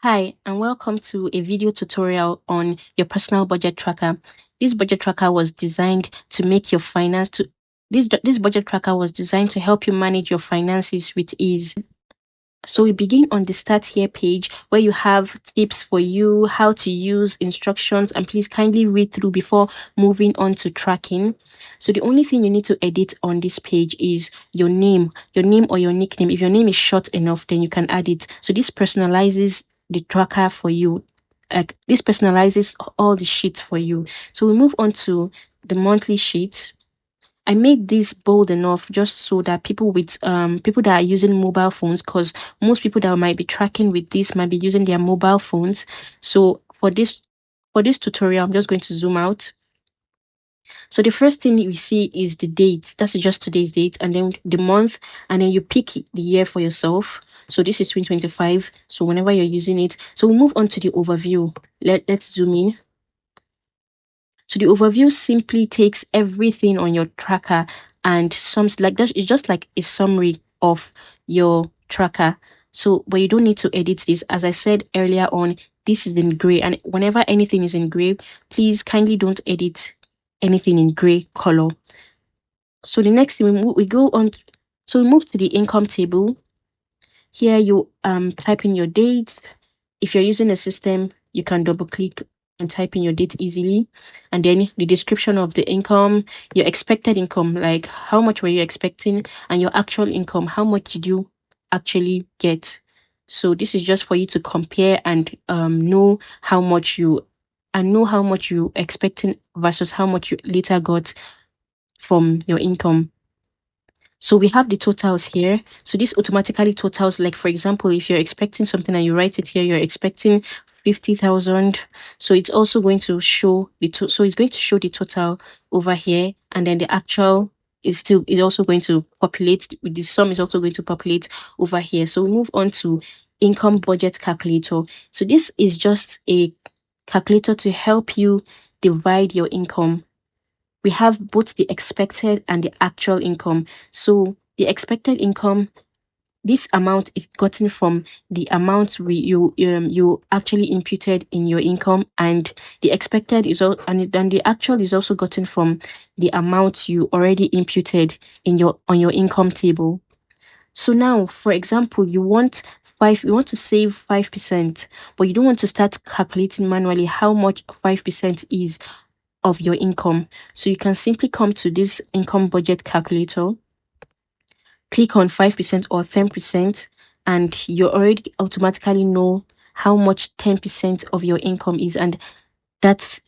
Hi, and welcome to a video tutorial on your personal budget tracker. This budget tracker was designed to make your this budget tracker was designed to help you manage your finances with ease. So we begin on the start here page where you have tips for you, how to use instructions, and please kindly read through before moving on to tracking. So the only thing you need to edit on this page is your name or your nickname. If your name is short enough, then you can add it. So this personalizes the tracker for you. Like this personalizes all the sheets for you. So we move on to the monthly sheet. I made this bold enough just so that people that are using mobile phones, because most people that might be tracking with this might be using their mobile phones. So for this tutorial, I'm just going to zoom out. So the first thing we see is the date. That's just today's date, and then the month, and then you pick the year for yourself. So this is 2025. So whenever you're using it, so we'll move on to the overview. Let's zoom in. So the overview simply takes everything on your tracker and sums like that. It's just like a summary of your tracker. So, but you don't need to edit this. As I said earlier on, this is in gray, and whenever anything is in gray, please kindly don't edit anything in gray color. So the next thing we go on. So we move to the income table. Here you type in your date. If you're using a system, you can double click and type in your date easily, and then the description of the income, your expected income, like how much were you expecting, and your actual income, how much did you actually get. So this is just for you to compare and know how much you expecting versus how much you later got from your income. So we have the totals here. So this automatically totals, like for example, if you're expecting something and you write it here, you're expecting 50,000. So it's also going to show so it's going to show the total over here, and then the actual is also going to populate with the sum is also going to populate over here. So we move on to income budget calculator. So this is just a calculator to help you divide your income. We have both the expected and the actual income. So the expected income, this amount is gotten from the amount you actually imputed in your income, and the expected is and then the actual is also gotten from the amount you already imputed in on your income table. So now, for example, you want to save 5%, but you don't want to start calculating manually how much 5% is of your income. So you can simply come to this income budget calculator, click on 5% or 10%, and you already automatically know how much 10% of your income is, and that's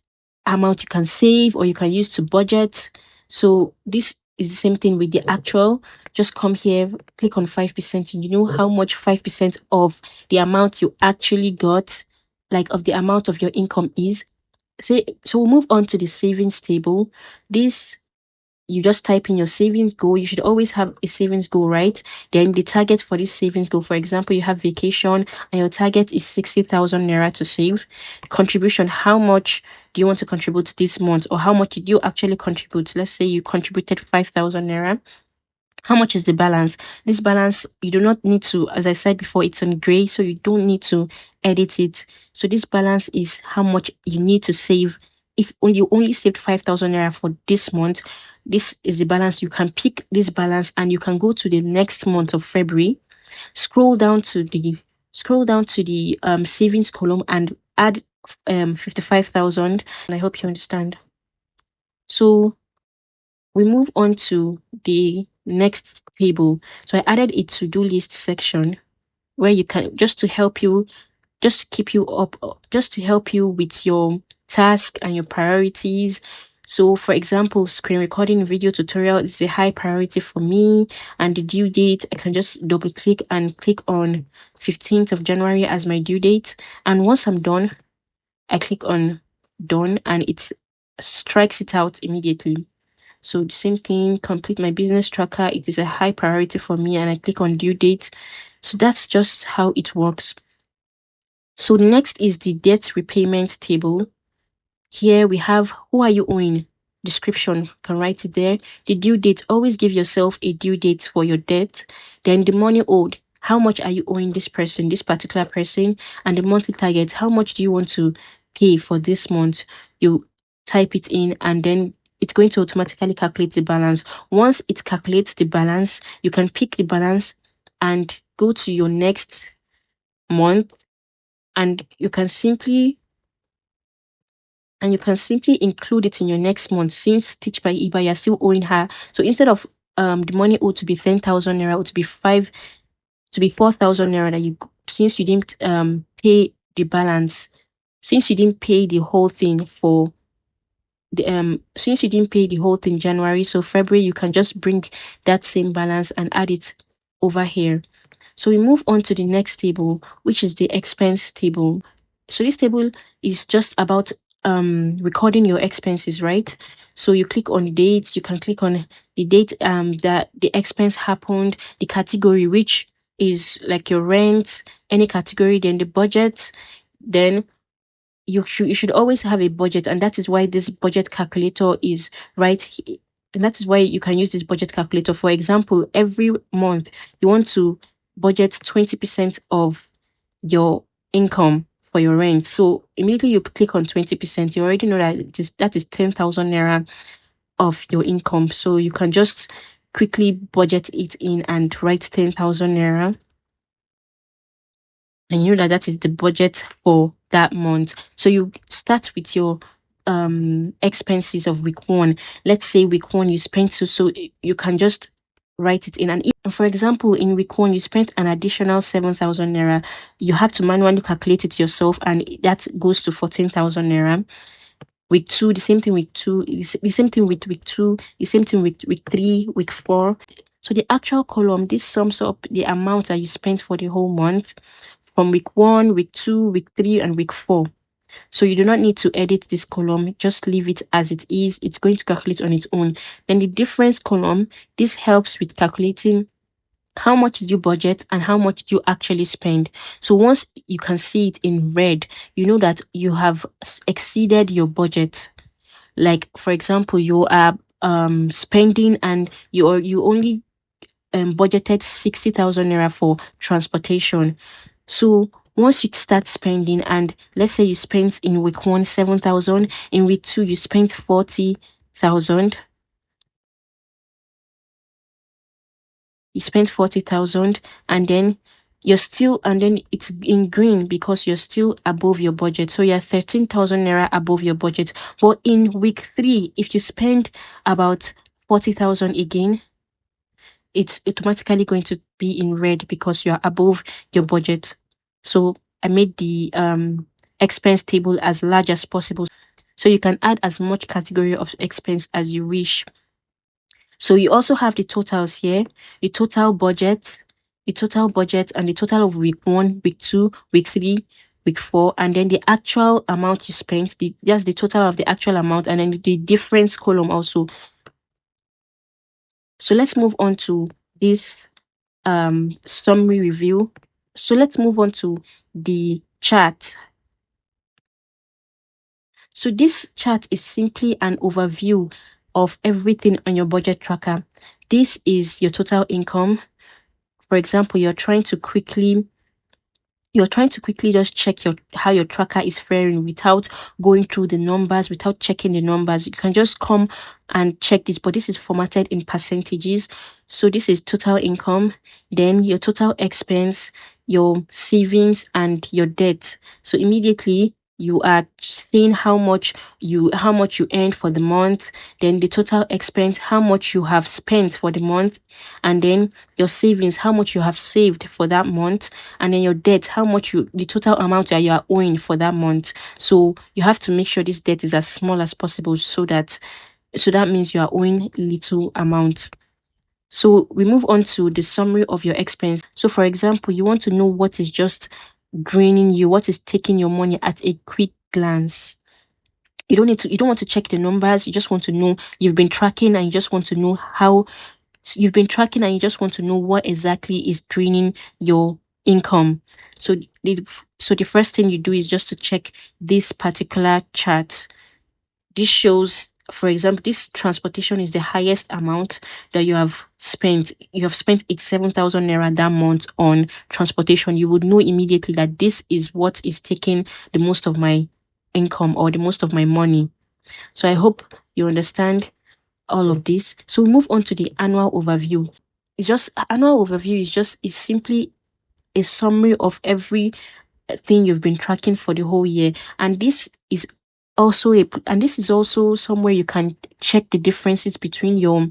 amount you can save or you can use to budget. So this is the same thing with the actual. Just come here, click on 5%, and you know how much 5% of the amount you actually got, like of the amount of your income is. So we'll move on to the savings table. This, you just type in your savings goal. You should always have a savings goal, right? Then the target for this savings goal, for example, you have vacation and your target is 60,000 naira to save. Contribution, how much do you want to contribute this month, or how much did you actually contribute? Let's say you contributed 5,000 naira. How much is the balance? This balance, you do not need to, as I said before, it's in gray, so you don't need to edit it. So this balance is how much you need to save. If you only saved 5,000 naira for this month, this is the balance. You can pick this balance and you can go to the next month of February, scroll down to the savings column and add 55,000. And I hope you understand. So we move on to the next table. So I added a to-do list section where you can just to help you with your task and your priorities. So for example, screen recording video tutorial is a high priority for me, and the due date, I can just double click and click on 15th of January as my due date. And once I'm done, I click on done and it strikes it out immediately. So the same thing, complete my business tracker. It is a high priority for me, and I click on due date. So that's just how it works. So next is the debt repayment table. Here we have who are you owing? Description, can write it there. The due date, always give yourself a due date for your debt. Then the money owed, how much are you owing this person, this particular person, and the monthly target, how much do you want to pay for this month. You type it in, and then it's going to automatically calculate the balance. Once it calculates the balance, you can pick the balance and go to your next month, and you can simply include it in your next month. Since Teach by Iba, you're still owing her. So instead of the money owed to be 10,000 naira, or to be 4,000 naira, that you, since you didn't pay the balance, since you didn't pay the whole thing for the since you didn't pay the whole thing January, so February, you can just bring that same balance and add it over here. So we move on to the next table, which is the expense table. So this table is just about recording your expenses, right? So you click on the dates, you can click on the date that the expense happened, the category, which is like your rent, any category, then the budget, then you should always have a budget, and that is why this budget calculator is right here. And that is why you can use this budget calculator. For example, every month you want to budget 20% of your income for your rent. So immediately you click on 20%, you already know that is 10,000 naira of your income. So you can just quickly budget it in and write 10,000 naira. And you know that is the budget for that month. So you start with your expenses of week 1. Let's say week 1 you spent so you can just write it in. And if, for example, in week 1 you spent an additional 7,000 naira, you have to manually calculate it yourself, and that goes to 14,000 naira. Week 2, the same thing. Week 2, the same thing with week 2, the same thing with week 3, week 4. So the actual column, this sums up the amount that you spent for the whole month from week 1, week 2, week 3, and week 4. So you do not need to edit this column, just leave it as it is. It's going to calculate on its own. Then the difference column, this helps with calculating how much did you budget and how much do you actually spend. So once you can see it in red, you know that you have exceeded your budget. Like, for example, you are spending, and you only budgeted 60,000 naira for transportation. So once you start spending, and let's say you spent in week 1 7,000, in week 2 you spent 40,000, and then it's in green because you're still above your budget. So you're 13,000 naira above your budget. But in week 3, if you spend about 40,000 again, it's automatically going to be in red because you're above your budget. So I made the expense table as large as possible, so you can add as much category of expense as you wish. So you also have the totals here, the total budget, and the total of week 1, week 2, week 3, week 4, and then the actual amount you spent. That's the total of the actual amount, and then the difference column also. So let's move on to this summary review. So let's move on to the chart. So this chart is simply an overview of everything on your budget tracker. This is your total income. For example, you're trying to quickly just check how your tracker is faring without going through the numbers, without checking the numbers. You can just come and check this, but this is formatted in percentages. So this is total income, then your total expense, your savings, and your debt. So immediately you are seeing how much you earned for the month, then the total expense, how much you have spent for the month, and then your savings, how much you have saved for that month, and then your debt, how much the total amount that you are owing for that month. So you have to make sure this debt is as small as possible, so that means you are owing little amount. So we move on to the summary of your expense. So for example, you want to know what is just draining you, what is taking your money at a quick glance. You don't want to check the numbers. You just want to know you've been tracking, and you just want to know what exactly is draining your income. So the first thing you do is just to check this particular chart. This shows for example, this transportation is the highest amount that you have spent. You have spent 87,000 naira that month on transportation. You would know immediately that this is what is taking the most of my income or the most of my money. So I hope you understand all of this. So we move on to the annual overview. It's just annual overview is simply a summary of every thing you've been tracking for the whole year. And this is also somewhere you can check the differences between your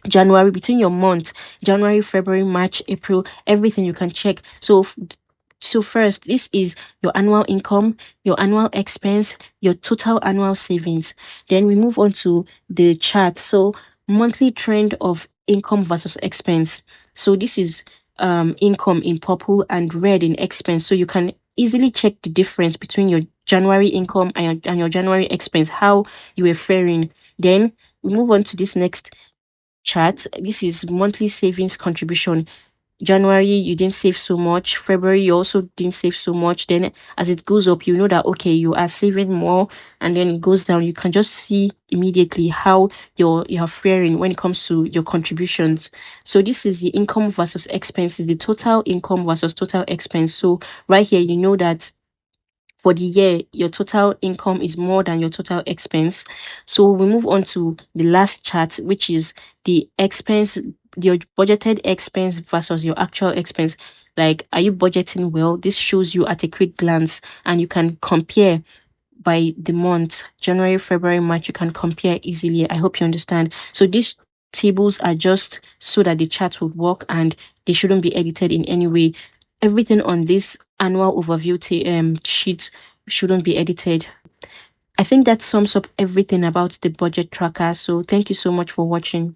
between your month, January, February, March, April, everything you can check. So first, this is your annual income, your annual expense, your total annual savings. Then we move on to the chart. So monthly trend of income versus expense. So this is income in purple and red in expense. So you can easily check the difference between your January income and your January expense, how you were faring. Then we move on to this next chart. This is monthly savings contribution. January, you didn't save so much. February, you also didn't save so much. Then as it goes up, you know that, okay, you are saving more, and then it goes down. You can just see immediately how you're faring when it comes to your contributions. So this is the income versus expenses, the total income versus total expense. So right here, you know that for the year, your total income is more than your total expense. So we move on to the last chart, which is the expense, your budgeted expense versus your actual expense. Like, are you budgeting well? This shows you at a quick glance, and you can compare by the month, January, February, March. You can compare easily. I hope you understand. So these tables are just so that the chart would work, and they shouldn't be edited in any way. Everything on this annual overview sheet shouldn't be edited. I think that sums up everything about the budget tracker. So thank you so much for watching.